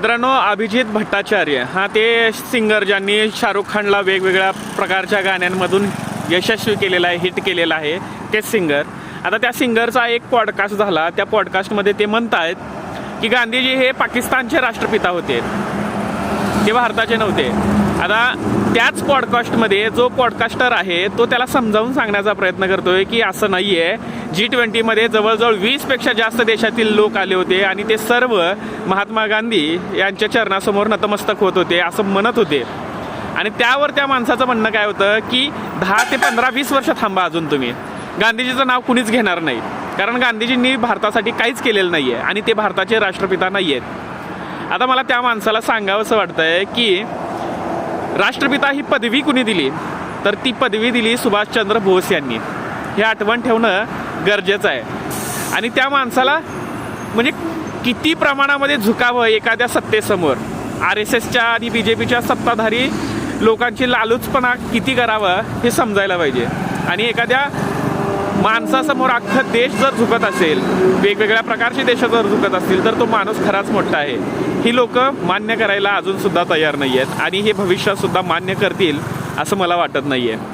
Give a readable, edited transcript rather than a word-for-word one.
मित्रांनो, अभिजित भट्टाचार्य हा ते सिंगर ज्यांनी शाहरुख खानला वेगवेगळ्या प्रकारच्या गाण्यांमधून यशस्वी केलेला आहे, हिट केलेला आहे, तेच सिंगर. आता त्या सिंगरचा एक पॉडकास्ट झाला. त्या पॉडकास्टमध्ये ते म्हणतायत की गांधीजी हे पाकिस्तानचे राष्ट्रपिता होते, ते भारताचे नव्हते. आता त्याच पॉडकास्टमध्ये जो पॉडकास्टर आहे तो त्याला समजावून सांगण्याचा प्रयत्न करतोय की असं नाही आहे. G20मध्ये जवळजवळ 20पेक्षा जास्त देशातील लोक आले होते आणि ते सर्व महात्मा गांधी यांच्या चरणासमोर नतमस्तक होत होते असं म्हणत होते. आणि त्यावर त्या माणसाचं म्हणणं काय होतं की 10 ते 15-20 वर्ष थांबा, अजून तुम्ही गांधीजीचं नाव कुणीच घेणार नाही, कारण गांधीजींनी भारतासाठी काहीच केलेलं नाही आहे आणि ते भारताचे राष्ट्रपिता नाही आहेत. आता मला त्या माणसाला सांगावंसं वाटतंय की राष्ट्रपिता ही पदवी कुणी दिली, तर ती पदवी दिली सुभाषचंद्र बोस यांनी. हे आठवण ठेवणं गरजेचं आहे. आणि त्या माणसाला म्हणजे किती प्रमाणामध्ये झुकावं एखाद्या सत्तेसमोर, RSSच्या आणि BJPच्या सत्ताधारी लोकांची लालूचपणा किती करावं हे समजायला पाहिजे. आणि एखाद्या माणसासमोर अख्खा देश जर झुकत असेल, वेगवेगळ्या प्रकारचे देश जर झुकत असतील, तर तो माणूस खराच मोठा आहे. ही लोक मान्य करायला अजूनसुद्धा तयार नाही आहेत आणि हे भविष्यात सुद्धा मान्य करतील असं मला वाटत नाही आहे.